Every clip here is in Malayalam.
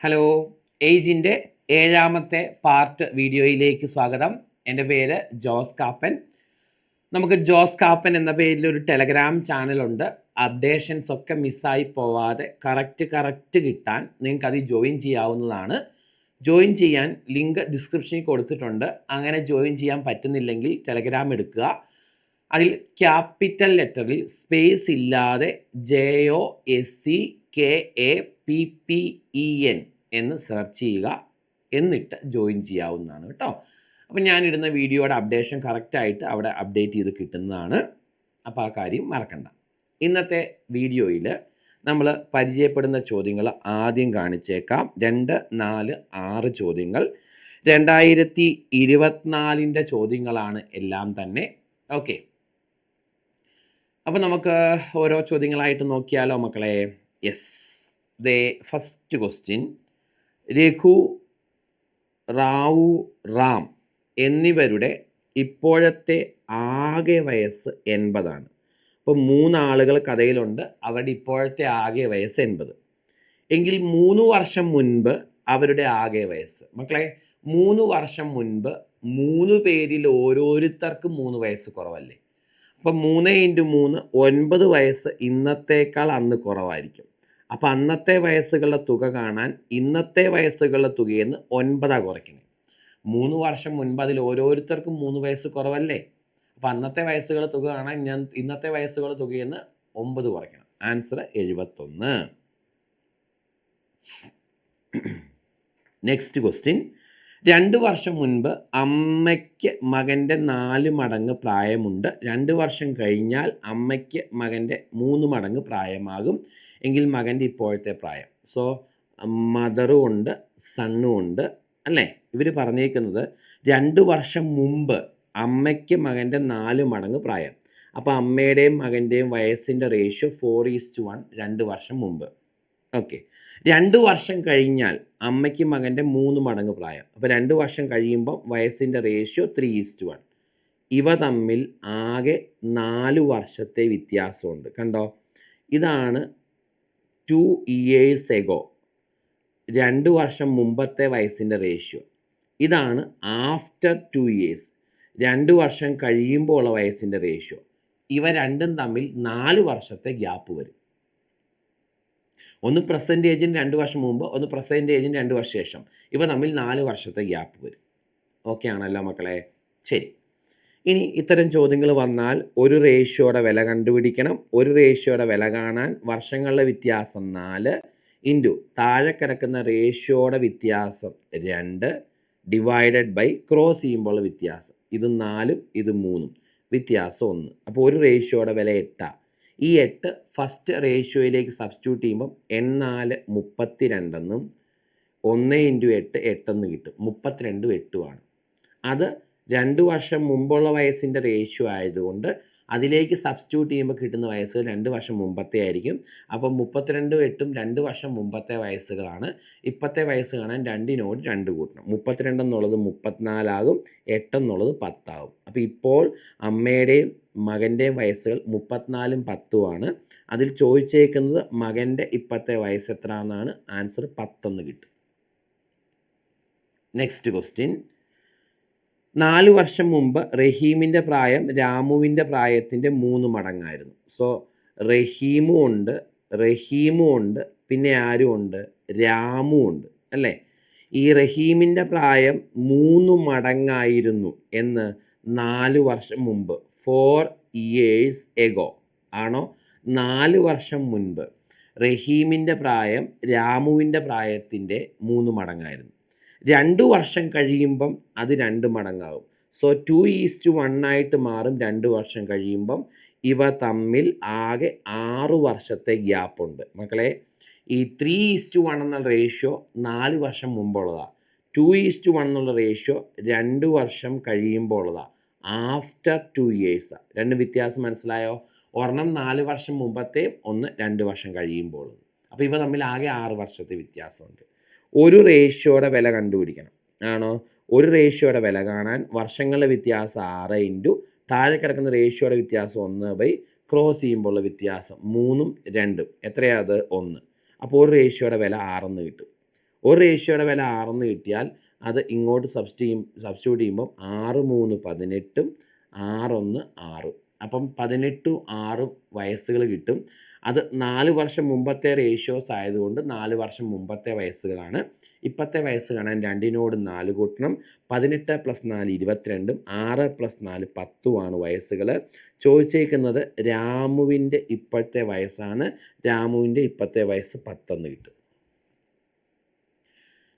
ഹലോ, ഏജിൻ്റെ ഏഴാമത്തെ പാർട്ട് വീഡിയോയിലേക്ക് സ്വാഗതം. എൻ്റെ പേര് ജോസ് കാപ്പൻ. നമുക്ക് ജോസ് കാപ്പൻ എന്ന പേരിൽ ഒരു ടെലഗ്രാം ചാനലുണ്ട്. അപ്ഡേഷൻസ് ഒക്കെ മിസ്സായി പോവാതെ കറക്റ്റ് കിട്ടാൻ നിങ്ങൾക്ക് അതിൽ ജോയിൻ ചെയ്യാവുന്നതാണ്. ജോയിൻ ചെയ്യാൻ ലിങ്ക് ഡിസ്ക്രിപ്ഷനിൽ കൊടുത്തിട്ടുണ്ട്. അങ്ങനെ ജോയിൻ ചെയ്യാൻ പറ്റുന്നില്ലെങ്കിൽ ടെലഗ്രാം എടുക്കുക. അതിൽ ക്യാപിറ്റൽ ലെറ്ററിൽ സ്പേസ് ഇല്ലാതെ JOSCKAPPEN എന്ന് സെർച്ച് ചെയ്യുക. എന്നിട്ട് ജോയിൻ ചെയ്യാവുന്നതാണ് കേട്ടോ. അപ്പം ഞാനിടുന്ന വീഡിയോയുടെ അപ്ഡേഷൻ കറക്റ്റായിട്ട് അവിടെ അപ്ഡേറ്റ് ചെയ്ത് കിട്ടുന്നതാണ്. അപ്പോൾ ആ കാര്യം മറക്കണ്ട. ഇന്നത്തെ വീഡിയോയിൽ നമ്മൾ പരിചയപ്പെടുന്ന ചോദ്യങ്ങൾ ആദ്യം കാണിച്ചേക്കാം. 2, 4, 6 ചോദ്യങ്ങൾ 2024 ചോദ്യങ്ങളാണ് എല്ലാം തന്നെ. ഓക്കെ, അപ്പോൾ നമുക്ക് ഓരോ ചോദ്യങ്ങളായിട്ട് നോക്കിയാലോ മക്കളെ. Yes, first question. Raghu, Rao, Ram എന്നിവരുടെ ഇപ്പോഴത്തെ ആകെ വയസ്സ് 80. അപ്പോൾ 3 ആളുകൾ കഥയിലുണ്ട്. അവരുടെ ഇപ്പോഴത്തെ ആകെ വയസ്സ് 80 എങ്കിൽ 3 വർഷം മുൻപ് അവരുടെ ആകെ വയസ്സ്. മക്കളെ, 3 വർഷം മുൻപ് 3 പേരിൽ ഓരോരുത്തർക്കും 3 വയസ്സ് കുറവല്ലേ? അപ്പം 3 × 3 9 വയസ്സ് ഇന്നത്തേക്കാൾ അന്ന് കുറവായിരിക്കും. അപ്പം അന്നത്തെ വയസ്സുകളുടെ തുക കാണാൻ ഇന്നത്തെ വയസ്സുകളുടെ തുകയിൽ നിന്ന് 9 കുറയ്ക്കണം. 3 വർഷം മുൻപ് അതിൽ ഓരോരുത്തർക്കും 3 വയസ്സ് കുറവല്ലേ? അപ്പം അന്നത്തെ വയസ്സുകളുടെ തുക കാണാൻ ഇന്നത്തെ വയസ്സുകളുടെ തുകയിൽ നിന്ന് 9 കുറയ്ക്കണം. ആൻസർ 71. Next question. 2 വർഷം മുൻപ് അമ്മയ്ക്ക് മകൻ്റെ 4 മടങ്ങ് പ്രായമുണ്ട്. 2 വർഷം കഴിഞ്ഞാൽ അമ്മയ്ക്ക് മകൻ്റെ 3 മടങ്ങ് പ്രായമാകും. എങ്കിൽ മകൻ്റെ ഇപ്പോഴത്തെ പ്രായം. സോ മദറും ഉണ്ട്, സണ്ണും ഉണ്ട് അല്ലേ? ഇവർ പറഞ്ഞേക്കുന്നത് 2 വർഷം മുമ്പ് അമ്മയ്ക്ക് മകൻ്റെ 4 മടങ്ങ് പ്രായം. അപ്പോൾ അമ്മയുടെയും മകൻ്റെയും വയസ്സിൻ്റെ റേഷ്യോ 4:1 2 വർഷം മുമ്പ്. ഓക്കെ, 2 വർഷം കഴിഞ്ഞാൽ അമ്മയ്ക്ക് മകൻ്റെ 3 മടങ്ങ് പ്രായം. അപ്പോൾ 2 വർഷം കഴിയുമ്പോൾ വയസ്സിൻ്റെ റേഷ്യോ 3:1. ഇവ തമ്മിൽ ആകെ 4 വർഷത്തെ വ്യത്യാസമുണ്ട്. കണ്ടോ, ഇതാണ് 2 years ago, 2 വർഷം മുമ്പത്തെ വയസ്സിൻ്റെ റേഷ്യോ. ഇതാണ് ആഫ്റ്റർ 2 years, 2 വർഷം കഴിയുമ്പോൾ ഉള്ള വയസ്സിൻ്റെ റേഷ്യോ. ഇവ രണ്ടും തമ്മിൽ 4 വർഷത്തെ ഗ്യാപ്പ് വരും. ഒന്ന് പ്രസൻറ്റ് ഏജിന് 2 വർഷം മുമ്പ്, ഒന്ന് പ്രസൻറ്റ് ഏജിന് 2 വർഷം ശേഷം. ഇവ തമ്മിൽ 4 വർഷത്തെ ഗ്യാപ്പ് വരും. ഓക്കെ ആണല്ലോ മക്കളെ? ശരി. ഇനി ഇത്തരം ചോദ്യങ്ങൾ വന്നാൽ ഒരു റേഷ്യോയുടെ വില കണ്ടുപിടിക്കണം. ഒരു റേഷ്യോയുടെ വില കാണാൻ വർഷങ്ങളുടെ വ്യത്യാസം 4 ഇൻറ്റു താഴെ കിടക്കുന്ന റേഷ്യോയുടെ വ്യത്യാസം 2 ഡിവൈഡഡ് ബൈ ക്രോസ് ചെയ്യുമ്പോൾ വ്യത്യാസം. ഇത് 4ഉം ഇത് 3ഉം വ്യത്യാസം 1. അപ്പോൾ ഒരു റേഷ്യോയുടെ വില 8. ഈ 8 ഫസ്റ്റ് റേഷ്യോയിലേക്ക് സബ്സ്റ്റിറ്റ്യൂട്ട് ചെയ്യുമ്പം 8×4 32 എന്നും 1 × 8 8 കിട്ടും. 32 8 അത് 2 വർഷം മുമ്പുള്ള വയസ്സിൻ്റെ റേഷ്യോ ആയതുകൊണ്ട് അതിലേക്ക് സബ്സ്റ്റിറ്റ്യൂട്ട് ചെയ്യുമ്പോൾ കിട്ടുന്ന വയസ്സ് 2 വർഷം മുമ്പത്തെ ആയിരിക്കും. അപ്പം 32 8 2 വർഷം മുമ്പത്തെ വയസ്സുകളാണ്. ഇപ്പോഴത്തെ വയസ്സ് കാണാൻ 2നോട് 2 കൂട്ടണം. 32 എന്നുള്ളത് 34 ആകും, 8 എന്നുള്ളത് 10 ആകും. അപ്പോൾ ഇപ്പോൾ അമ്മയുടെയും മകൻ്റെയും വയസ്സുകൾ 34ഉം 10ഉമാണ്. അതിൽ ചോദിച്ചേക്കുന്നത് മകൻ്റെ ഇപ്പോഴത്തെ വയസ്സ് എത്ര എന്നാണ്. ആൻസർ 10 കിട്ടും. Next question. 4 വർഷം മുമ്പ് റഹീമിൻ്റെ പ്രായം രാമുവിൻ്റെ പ്രായത്തിൻ്റെ 3 മടങ്ങായിരുന്നു. സോ റഹീമും ഉണ്ട്, പിന്നെ ആരും ഉണ്ട്? രാമും ഉണ്ട് അല്ലേ? ഈ റഹീമിൻ്റെ പ്രായം 3 മടങ്ങായിരുന്നു എന്ന് 4 വർഷം മുമ്പ് 4 years ago ആണോ? 4 വർഷം മുൻപ് റഹീമിൻ്റെ പ്രായം രാമുവിൻ്റെ പ്രായത്തിൻ്റെ 3 മടങ്ങായിരുന്നു. 2 വർഷം കഴിയുമ്പം അത് 2 മടങ്ങാകും. സോ 2:1 ആയിട്ട് മാറും 2 വർഷം കഴിയുമ്പം. ഇവ തമ്മിൽ ആകെ 6 വർഷത്തെ ഗ്യാപ്പുണ്ട്. മക്കളെ, ഈ 3:1 എന്നുള്ള റേഷ്യോ 4 വർഷം മുമ്പുള്ളതാണ്. 2:1 എന്നുള്ള റേഷ്യോ 2 വർഷം കഴിയുമ്പോൾ ഉള്ളതാണ്. After 2 years. 2 വ്യത്യാസം മനസ്സിലായോ? ഒരെണ്ണം 4 വർഷം മുമ്പത്തെ, ഒന്ന് 2 വർഷം കഴിയുമ്പോൾ. അപ്പോൾ ഇവ തമ്മിൽ ആകെ 6 വർഷത്തെ വ്യത്യാസമുണ്ട്. ഒരു റേഷ്യോയുടെ വില കണ്ടുപിടിക്കണം ആണോ? ഒരു റേഷ്യോയുടെ വില കാണാൻ വർഷങ്ങളുടെ വ്യത്യാസം 6 ഇൻറ്റു താഴെ കിടക്കുന്ന റേഷ്യോയുടെ വ്യത്യാസം 1 ക്രോസ് ചെയ്യുമ്പോൾ ഉള്ള വ്യത്യാസം 3ഉം 2ഉം എത്രയാ? അത് 1. അപ്പോൾ ഒരു റേഷ്യോയുടെ വില 6 കിട്ടും. ഒരു റേഷ്യോയുടെ വില 6 കിട്ടിയാൽ അത് ഇങ്ങോട്ട് സബ്സ്റ്റിറ്റ്യൂട്ട് ചെയ്യുമ്പം 6 3 18 6 1 6. അപ്പം 18 6 വയസ്സുകൾ കിട്ടും. അത് 4 വർഷം മുമ്പത്തെ റേഷ്യോസ് ആയതുകൊണ്ട് 4 വർഷം മുമ്പത്തെ വയസ്സുകളാണ്. ഇപ്പോഴത്തെ വയസ്സ് കാണാൻ 2നോട് 4 കൂട്ടണം. 18 + 4 22, 6 + 4 10 വയസ്സുകൾ. ചോദിച്ചേക്കുന്നത് രാമുവിൻ്റെ ഇപ്പോഴത്തെ വയസ്സാണ്. രാമുവിൻ്റെ ഇപ്പോഴത്തെ വയസ്സ് 10 കിട്ടും.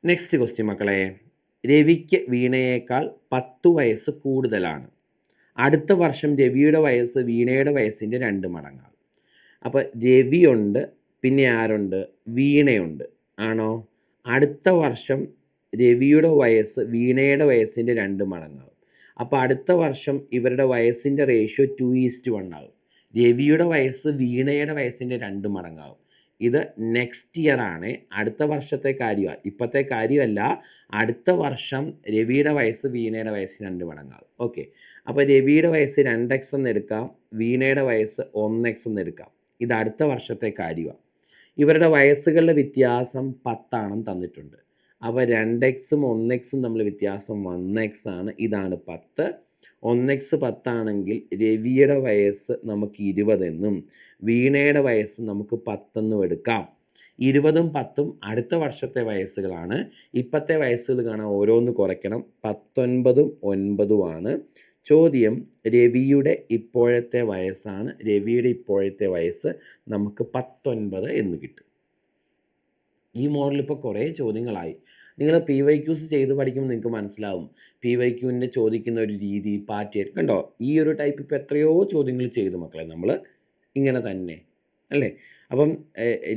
നെക്സ്റ്റ് ക്വസ്റ്റ്യൻ മക്കളെ, രവിക്ക് വീണയേക്കാൾ 10 വയസ്സ് കൂടുതലാണ്. അടുത്ത വർഷം രവിയുടെ വയസ്സ് വീണയുടെ വയസ്സിൻ്റെ 2 മടങ്ങാണ്. അപ്പോൾ രവിയുണ്ട്, പിന്നെ ആരുണ്ട്? വീണയുണ്ട്. ആണോ? അടുത്ത വർഷം രവിയുടെ വയസ്സ് വീണയുടെ വയസ്സിൻ്റെ 2 മടങ്ങാകും. അപ്പോൾ അടുത്ത വർഷം ഇവരുടെ വയസ്സിൻ്റെ റേഷ്യോ 2:1 ആകും. രവിയുടെ വയസ്സ് വീണയുടെ വയസ്സിൻ്റെ 2 മടങ്ങാകും. ഇത് നെക്സ്റ്റ് ഇയർ ആണ്, അടുത്ത വർഷത്തെ കാര്യമാണ്, ഇപ്പോഴത്തെ കാര്യമല്ല. അടുത്ത വർഷം രവിയുടെ വയസ്സ് വീണയുടെ വയസ്സ് 2 മടങ്ങാകും. ഓക്കെ, അപ്പോൾ രവിയുടെ വയസ്സ് 2x എന്ന് എടുക്കാം, വീണയുടെ വയസ്സ് 1x എന്ന് എടുക്കാം. ഇത് അടുത്ത വർഷത്തെ കാര്യമാണ്. ഇവരുടെ വയസ്സുകളുടെ വ്യത്യാസം 10 ആണെന്ന് തന്നിട്ടുണ്ട്. അപ്പോൾ 2xും 1xും തമ്മിൽ വ്യത്യാസം 1x ആണ്. ഇതാണ് 10. 1x 10 ആണെങ്കിൽ രവിയുടെ വയസ്സ് നമുക്ക് 20 എന്നും വീണയുടെ വയസ്സ് നമുക്ക് 10 എന്നും എടുക്കാം. 20ഉം 10ഉം അടുത്ത വർഷത്തെ വയസ്സുകളാണ്. ഇപ്പോഴത്തെ വയസ്സുകൾ കാണാൻ ഓരോന്ന് കുറയ്ക്കണം. 19ഉം 9ഉം ആണ്. ചോദ്യം രവിയുടെ ഇപ്പോഴത്തെ വയസ്സാണ്. രവിയുടെ ഇപ്പോഴത്തെ വയസ്സ് നമുക്ക് 19 എന്ന് കിട്ടും. ഈ മോഡൽ ഇപ്പോൾ കുറേ ചോദ്യങ്ങളായി. നിങ്ങൾ PYQs ചെയ്ത് പഠിക്കുമ്പോൾ നിങ്ങൾക്ക് മനസ്സിലാവും PYQൻ്റെ ചോദിക്കുന്ന ഒരു രീതി, പാറ്റേൺ കണ്ടോ. ഈ ഒരു ടൈപ്പ് ഇപ്പോൾ എത്രയോ ചോദ്യങ്ങൾ ചെയ്തു മക്കളെ നമ്മൾ ഇങ്ങനെ തന്നെ അല്ലേ. അപ്പം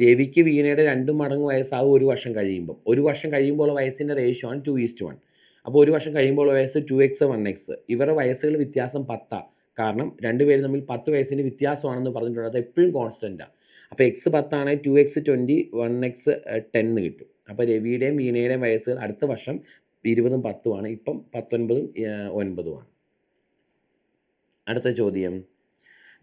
രവിക്ക് വീണയുടെ 2 മടങ്ങ് വയസ്സാകും ഒരു വർഷം കഴിയുമ്പം. ഒരു വർഷം കഴിയുമ്പോൾ വയസ്സിൻ്റെ റേഷ്യോ ആണ് 2:1. അപ്പോൾ ഒരു വർഷം കഴിയുമ്പോൾ വയസ്സ് 2x 1x. ഇവരുടെ വയസ്സുകൾ വ്യത്യാസം 10. കാരണം രണ്ടുപേരും തമ്മിൽ 10 വയസ്സിൻ്റെ വ്യത്യാസമാണെന്ന് പറഞ്ഞിട്ടുണ്ട്. അത് എപ്പോഴും കോൺസ്റ്റൻറ്റാണ്. അപ്പോൾ x 10 ആണെങ്കിൽ 2x 20, 1x 10 കിട്ടും. അപ്പോൾ രവിയുടെയും വീണയുടെയും വയസ്സുകൾ അടുത്ത വർഷം 20ഉം 10ഉമാണ്. ഇപ്പം 19ഉം 9ഉമാണ്. അടുത്ത ചോദ്യം,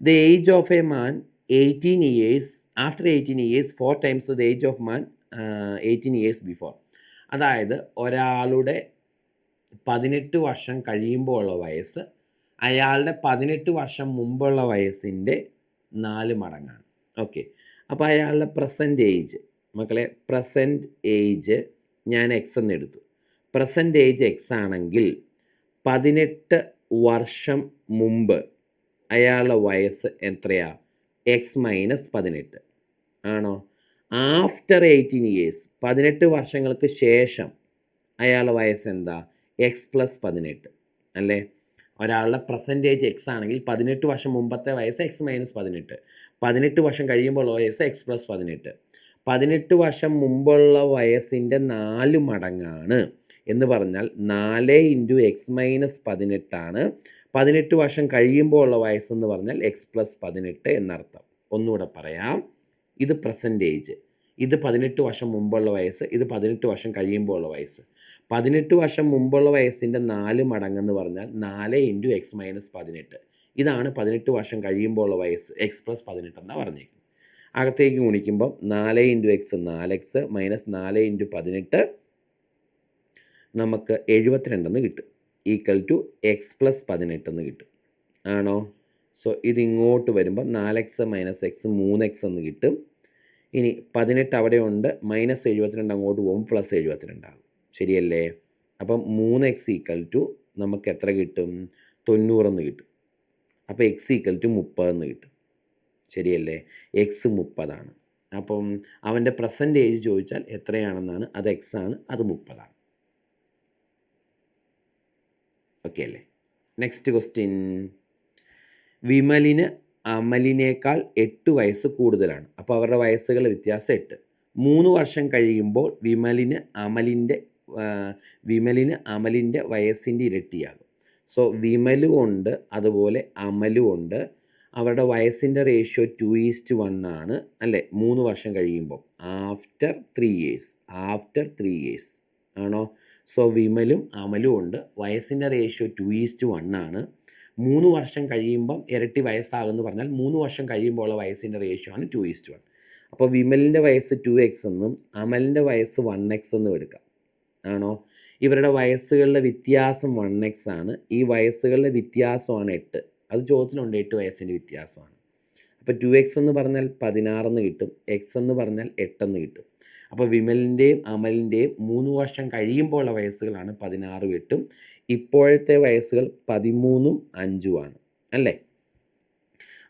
the age of a man 18 years, after 18 years 4 times the age of man 18 years before. അതായത് ഒരാളുടെ 18 വർഷം കഴിയുമ്പോൾ ഉള്ള വയസ്സ് അയാളുടെ 18 വർഷം മുമ്പുള്ള വയസ്സിൻ്റെ 4 മടങ്ങാണ്. ഓക്കെ, അപ്പോൾ അയാളുടെ പ്രസൻറ്റ് ഏജ് മക്കളെ, പ്രസൻറ്റ് ഏജ് ഞാൻ എക്സ് എന്ന് എടുത്തു. പ്രസൻറ്റ് ഏജ് എക്സ് ആണെങ്കിൽ 18 വർഷം മുമ്പ് അയാളുടെ വയസ്സ് എത്രയാണ്? എക്സ് മൈനസ് 18 ആണോ? ആഫ്റ്റർ 18 years 18 വർഷങ്ങൾക്ക് ശേഷം അയാളുടെ വയസ്സ് എന്താ? എക്സ് പ്ലസ് 18 അല്ലേ. ഒരാളുടെ പ്രസൻറ്റേജ് എക്സ് ആണെങ്കിൽ 18 വർഷം മുമ്പത്തെ വയസ്സ് എക്സ് മൈനസ് 18. 18 വർഷം കഴിയുമ്പോൾ വയസ്സ് എക്സ് പ്ലസ് 18. 18 വർഷം മുമ്പുള്ള വയസ്സിൻ്റെ 4 മടങ്ങാണ് എന്ന് പറഞ്ഞാൽ 4 × എക്സ് മൈനസ് 18 ആണ്. 18 വർഷം കഴിയുമ്പോൾ ഉള്ള വയസ്സെന്ന് പറഞ്ഞാൽ എക്സ് പ്ലസ് 18 എന്നർത്ഥം. ഒന്നുകൂടെ പറയാം, ഇത് പ്രസൻറ്റേജ്, ഇത് 18 വർഷം മുമ്പുള്ള വയസ്സ്, ഇത് 18 വർഷം കഴിയുമ്പോൾ ഉള്ള വയസ്സ്. 18 വർഷം മുമ്പുള്ള വയസ്സിൻ്റെ 4 മടങ്ങെന്ന് പറഞ്ഞാൽ 4 × എക്സ് മൈനസ് 18. ഇതാണ് 18 വർഷം കഴിയുമ്പോൾ ഉള്ള വയസ്സ്, എക്സ് പ്ലസ് 18 എന്നാണ് പറഞ്ഞേക്കുന്നത്. അകത്തേക്ക് ഗുണിക്കുമ്പം 4 × എക്സ് 4x മൈനസ് 4 × 18 നമുക്ക് 72 എന്ന് കിട്ടും. ഈക്വൽ ടു എക്സ് പ്ലസ് 18 എന്ന് കിട്ടും. ആണോ? സോ ഇതിങ്ങോട്ട് വരുമ്പം 4x മൈനസ് എക്സ് 3x എന്ന് കിട്ടും. ഇനി 18 അവിടെ ഉണ്ട്, മൈനസ് 72 അങ്ങോട്ട് പോകും, പ്ലസ് 72 ആകും. ശരിയല്ലേ? അപ്പം 3x ഈക്വൽ ടു നമുക്ക് എത്ര കിട്ടും? 90 എന്ന് കിട്ടും. അപ്പോൾ x ഈക്വൽ ടു 30 എന്ന് കിട്ടും. ശരിയല്ലേ? എക്സ് 30 ആണ്. അപ്പം അവൻ്റെ പ്രസൻറ്റ് ഏജ് ചോദിച്ചാൽ എത്രയാണെന്നാണ്. അത് എക്സ് ആണ്, അത് 30 ആണ്. ഓക്കെ അല്ലേ? നെക്സ്റ്റ് ക്വസ്റ്റ്യൻ, വിമലിന് അമലിനേക്കാൾ 8 വയസ്സ് കൂടുതലാണ്. അപ്പോൾ അവരുടെ വയസ്സുകൾ വ്യത്യാസം 8. 3 വർഷം കഴിയുമ്പോൾ വിമലിന് അമലിൻ്റെ വയസ്സിൻ്റെ ഇരട്ടിയാകും. സോ വിമലും ഉണ്ട്, അതുപോലെ അമലും ഉണ്ട്. അവരുടെ വയസ്സിൻ്റെ റേഷ്യോ 2:1 ആണ് അല്ലേ? 3 വർഷം കഴിയുമ്പോൾ ആഫ്റ്റർ 3 years ആണോ? സോ വിമലും അമലും ഉണ്ട്, വയസ്സിൻ്റെ റേഷ്യോ 2:1 ആണ്. 3 വർഷം കഴിയുമ്പം ഇരട്ടി വയസ്സാകുമെന്ന് പറഞ്ഞാൽ 3 വർഷം കഴിയുമ്പോൾ ഉള്ള വയസ്സിൻ്റെ റേഷ്യോ ആണ് 2:1. അപ്പോൾ വിമലിൻ്റെ വയസ്സ് 2x എന്നും അമലിൻ്റെ വയസ്സ് 1x എന്നും എടുക്കാം. ആണോ? ഇവരുടെ വയസ്സുകളുടെ വ്യത്യാസം 1x ആണ്. ഈ വയസ്സുകളുടെ വ്യത്യാസമാണ് 8. അത് ചോദ്യത്തിലുണ്ട്, 8 വയസ്സിൻ്റെ വ്യത്യാസമാണ്. അപ്പോൾ 2x എന്ന് പറഞ്ഞാൽ 16 എന്ന് കിട്ടും, x എന്ന് പറഞ്ഞാൽ 8 എന്ന് കിട്ടും. അപ്പോൾ വിമലിൻ്റെയും അമലിൻ്റെയും 3 വർഷം കഴിയുമ്പോൾ ഉള്ള വയസ്സുകളാണ് 16 8. ഇപ്പോഴത്തെ വയസ്സുകൾ 13ഉം 5ഉം ആണ് അല്ലേ?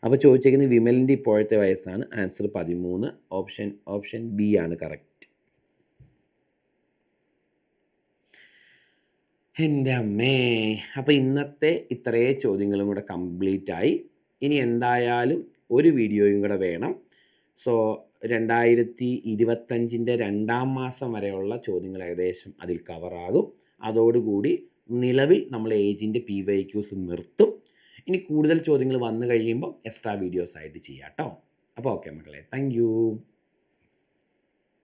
അപ്പോൾ ചോദിച്ചേക്കുന്നത് വിമലിൻ്റെ ഇപ്പോഴത്തെ വയസ്സാണ്. ആൻസർ 13. ഓപ്ഷൻ ബി ആണ് കറക്റ്റ്. എൻ്റെ അമ്മേ, അപ്പോൾ ഇന്നത്തെ ഇത്രയേ ചോദ്യങ്ങളും കൂടെ കംപ്ലീറ്റ് ആയി. ഇനി എന്തായാലും ഒരു വീഡിയോയും കൂടെ വേണം. സോ 2025 2-ാം മാസം വരെയുള്ള ചോദ്യങ്ങൾ ഏകദേശം അതിൽ കവറാകും. അതോടുകൂടി നിലവിൽ നമ്മൾ ഏജിൻ്റെ PYQs നിർത്തും. ഇനി കൂടുതൽ ചോദ്യങ്ങൾ വന്നു കഴിയുമ്പം എക്സ്ട്രാ വീഡിയോസ് ആയിട്ട് ചെയ്യാം കേട്ടോ. അപ്പോൾ ഓക്കെ മക്കളെ, താങ്ക് യു.